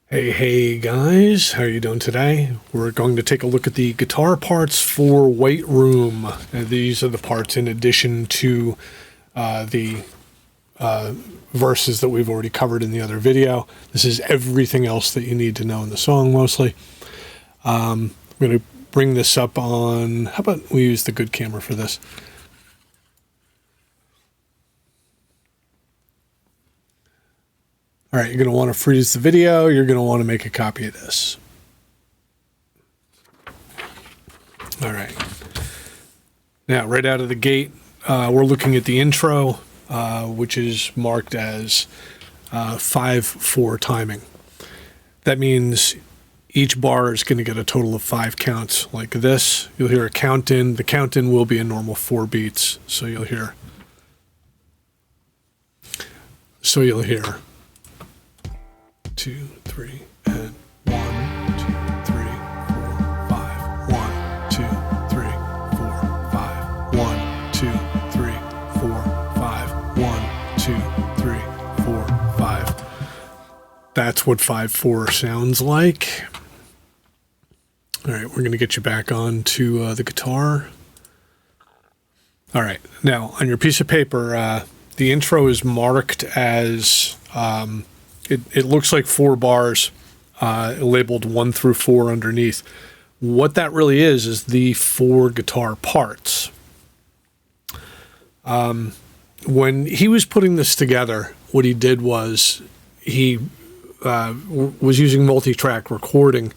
Hey guys, how are you doing today? We're going to take a look at the guitar parts for White Room. These are the parts in addition to the verses that we've already covered in the other video. This is everything else that you need to know in the song mostly. I'm going to bring this up on, how about we use the good camera for this? All right, you're going to want to freeze the video. You're going to want to make a copy of this. All right. Now, right out of the gate, we're looking at the intro, which is marked as 5/4 timing. That means each bar is going to get a total of 5 counts like this. You'll hear a count in. The count in will be a normal 4 beats. So you'll hear 2, 3, and 1, 2, 3, 4, 5. 1, 2, 3, 4, 5. 1, 2, 3, 4, 5. 1, 2, 3, 4, 5. That's what 5/4 sounds like. All right, we're going to get you back on to the guitar. All right, now on your piece of paper, the intro is marked as... It looks like 4 bars labeled 1 through 4 underneath. What that really is the 4 guitar parts. When he was putting this together, what he did was he was using multi-track recording,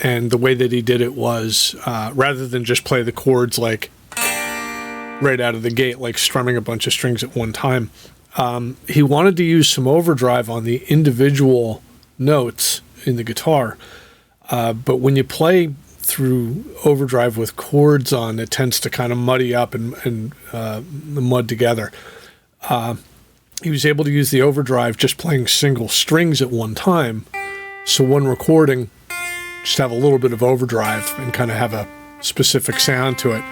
and the way that he did it was rather than just play the chords like right out of the gate, like strumming a bunch of strings at one time, he wanted to use some overdrive on the individual notes in the guitar. But when you play through overdrive with chords on, it tends to kind of muddy up and mud together. He was able to use the overdrive just playing single strings at one time. So one recording, just have a little bit of overdrive and kind of have a specific sound to it.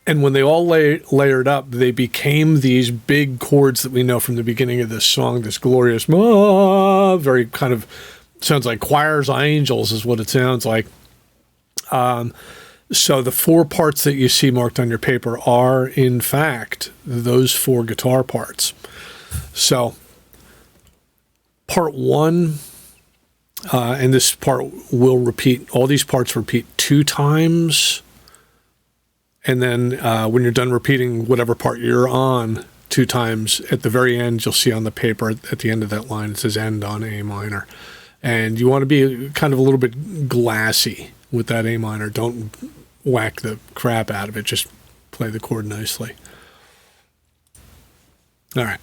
And when they all layered up, they became these big chords that we know from the beginning of this song, this glorious, very kind of, sounds like choirs of angels is what it sounds like. So the 4 parts that you see marked on your paper are, in fact, those 4 guitar parts. So part 1, and this part will repeat, all these parts repeat 2 times. And then when you're done repeating whatever part you're on 2 times, at the very end, you'll see on the paper at the end of that line, it says end on A minor. And you want to be kind of a little bit glassy with that A minor. Don't whack the crap out of it. Just play the chord nicely. All right.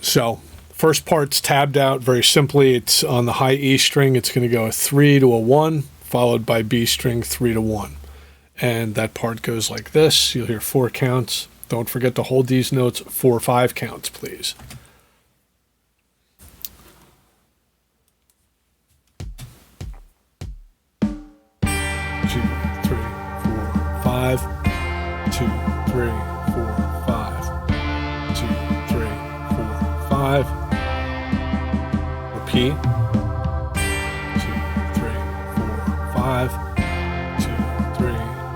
So first part's tabbed out very simply. It's on the high E string. It's going to go a 3 to a 1, followed by B string 3 to 1. And that part goes like this. You'll hear 4 counts. Don't forget to hold these notes 4/5 counts, please. Two, 3, 4, 5. 2, 3, 4, 5. 2, 3, 4, 5. Repeat. 2, 3, 4, 5.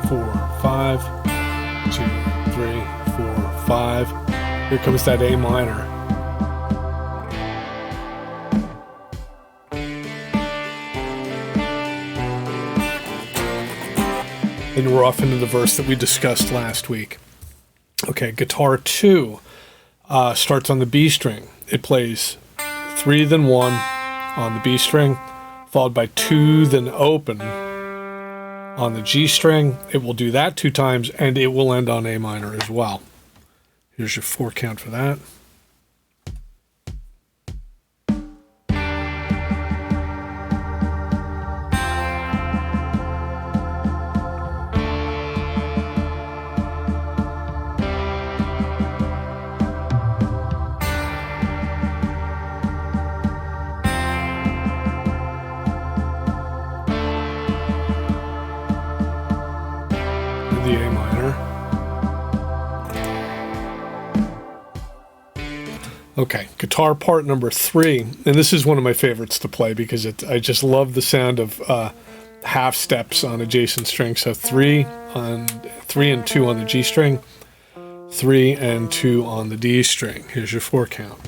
4, 5, 2, 3, 4, 5. Here comes that A minor. And we're off into the verse that we discussed last week. Okay, guitar 2 starts on the B string. It plays 3 then 1 on the B string, followed by 2 then open on the G string. It will do that 2 times, and it will end on A minor as well. Here's your 4 count for that. The A minor. Okay, guitar part number 3, and this is one of my favorites to play because I just love the sound of half steps on a Jason string. So 3 and 2 on the G string, 3 and 2 on the D string. Here's your 4 count.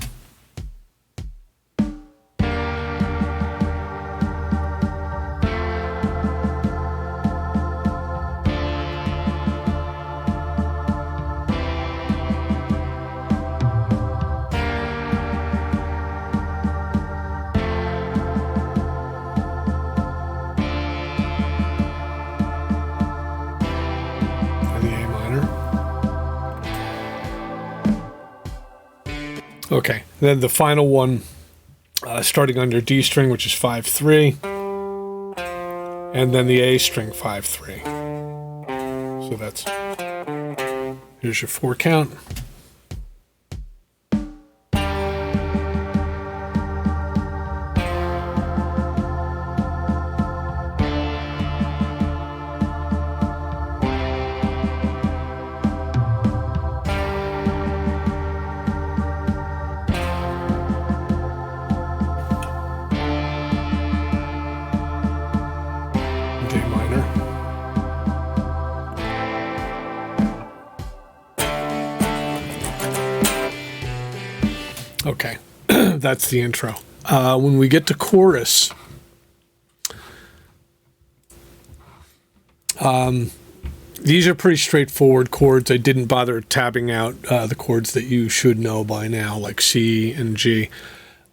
Okay, then the final one, starting on your D string, which is 5-3, and then the A string 5-3. So here's your 4 count. D minor. Okay, that's the intro. When we get to chorus, these are pretty straightforward chords. I didn't bother tabbing out the chords that you should know by now, like C and G.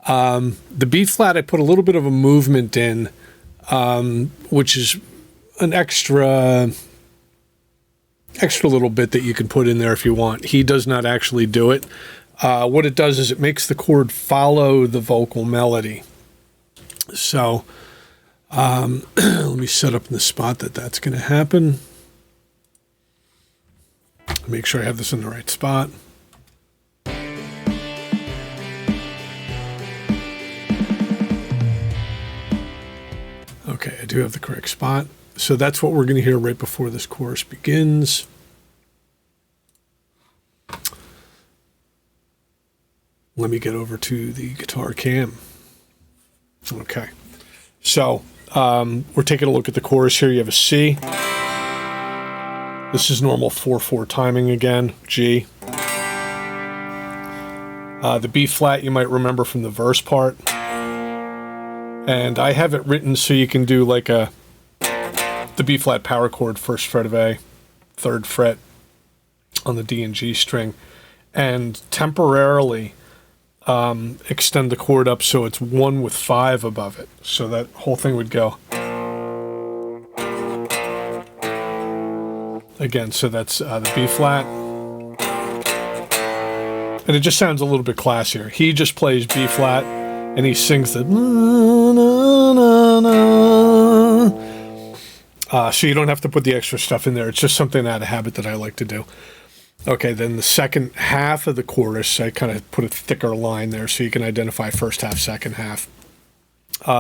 The B flat, I put a little bit of a movement in, which is an extra little bit that you can put in there if you want. He does not actually do it. What it does is it makes the chord follow the vocal melody. So let me set up in the spot that's going to happen. Make sure I have this in the right spot. Okay, I do have the correct spot. So that's what we're going to hear right before this chorus begins. Let me get over to the guitar cam. Okay, so we're taking a look at the chorus here. You have a C. This is normal 4/4 timing again, G. The B flat you might remember from the verse part. And I have it written so you can do like the B flat power chord, 1st fret of A, 3rd fret on the D and G string, and temporarily extend the chord up so it's 1 with 5 above it. So that whole thing would go. Again, so that's the B flat. And it just sounds a little bit classier. He just plays B flat and he sings the na, na, na, na. So you don't have to put the extra stuff in there. It's just something out of habit that I like to do. Okay, then the second half of the chorus, I kind of put a thicker line there so you can identify first half, second half.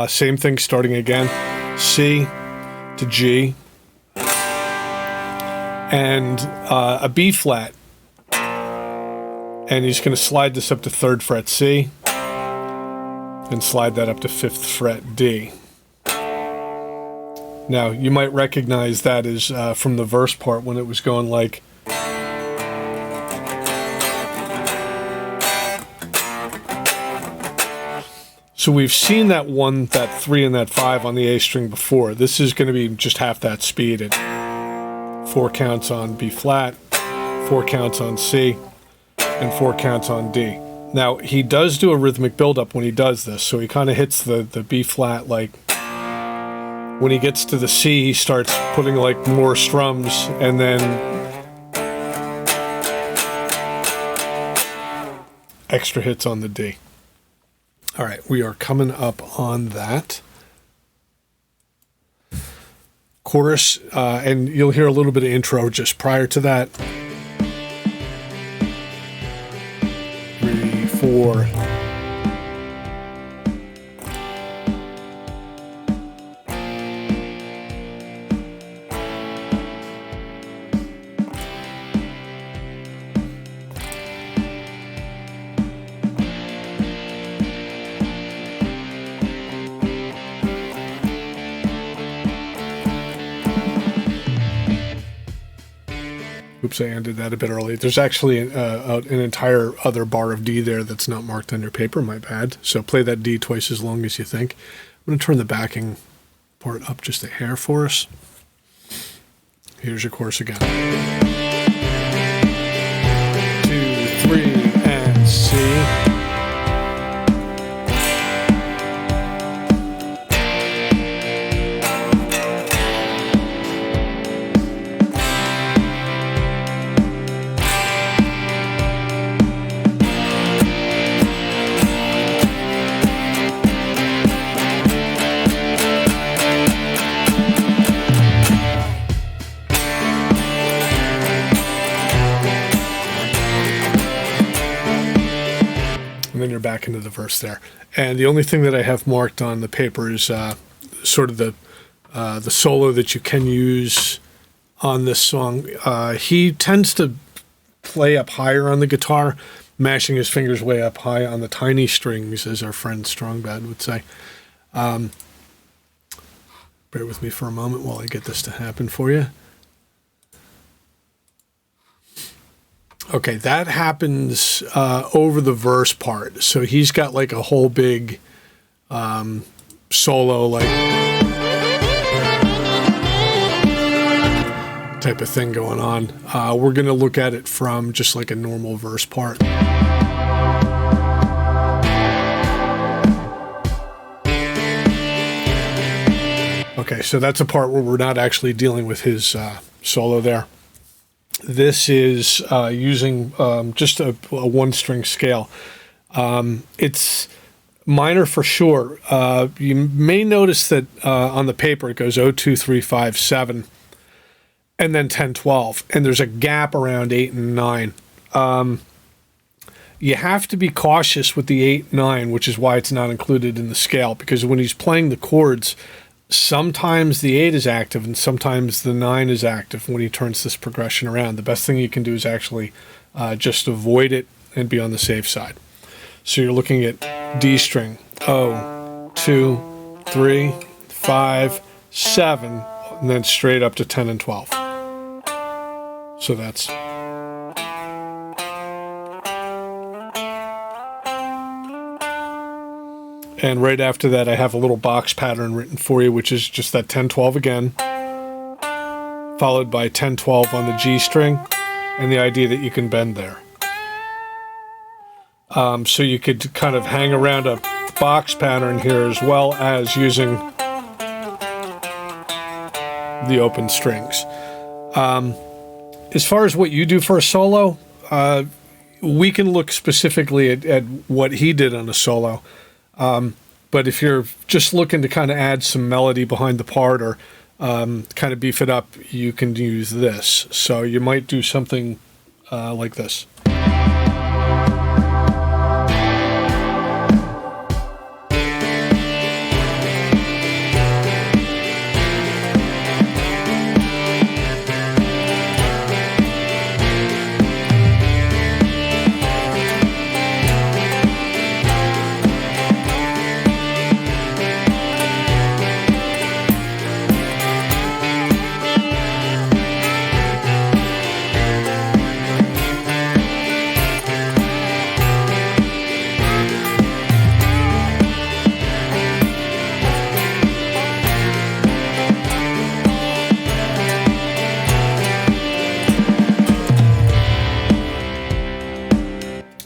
Same thing starting again. C to G. And a B flat. And he's going to slide this up to 3rd fret C. And slide that up to 5th fret D. Now, you might recognize that as from the verse part when it was going like... So we've seen that 1, that 3, and that 5 on the A string before. This is going to be just half that speed at 4 counts on B flat, 4 counts on C, and 4 counts on D. Now, he does do a rhythmic buildup when he does this, so he kind of hits the B flat like... When he gets to the C, he starts putting like more strums, and then extra hits on the D. All right, we are coming up on that chorus, and you'll hear a little bit of intro just prior to that. 3, 4. Oops, I ended that a bit early. There's actually an entire other bar of D there that's not marked on your paper. My bad. So play that D twice as long as you think. I'm going to turn the backing part up just a hair for us. Here's your chorus again. 2, 3, and C. Then you're back into the verse there. And the only thing that I have marked on the paper is sort of the solo that you can use on this song. He tends to play up higher on the guitar, mashing his fingers way up high on the tiny strings, as our friend Strongbad would say. Bear with me for a moment while I get this to happen for you. Okay, that happens over the verse part. So he's got like a whole big solo, like type of thing going on. We're going to look at it from just like a normal verse part. Okay, so that's a part where we're not actually dealing with his solo there. This is using just a one-string scale. It's minor for sure. You may notice that on the paper it goes 0, 2, 3, 5, 7, and then 10, 12, and there's a gap around 8 and 9. You have to be cautious with the 8, 9, which is why it's not included in the scale, because when he's playing the chords, sometimes the 8 is active and sometimes the 9 is active when he turns this progression around. The best thing you can do is actually just avoid it and be on the safe side. So you're looking at D string, 0, 2, 3, 5, 7, and then straight up to 10 and 12. So that's... And right after that, I have a little box pattern written for you, which is just that 10-12 again, followed by 10-12 on the G string, and the idea that you can bend there. So you could kind of hang around a box pattern here as well as using the open strings. As far as what you do for a solo, we can look specifically at what he did on a solo. But if you're just looking to kind of add some melody behind the part or kind of beef it up, you can use this. So you might do something like this.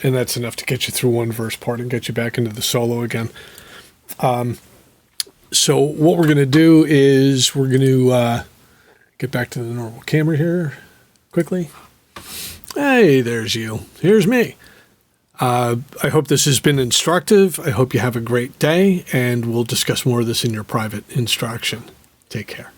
And that's enough to get you through one verse part and get you back into the solo again. So what we're going to do is we're going to get back to the normal camera here quickly. Hey, there's you. Here's me. I hope this has been instructive. I hope you have a great day, and we'll discuss more of this in your private instruction. Take care.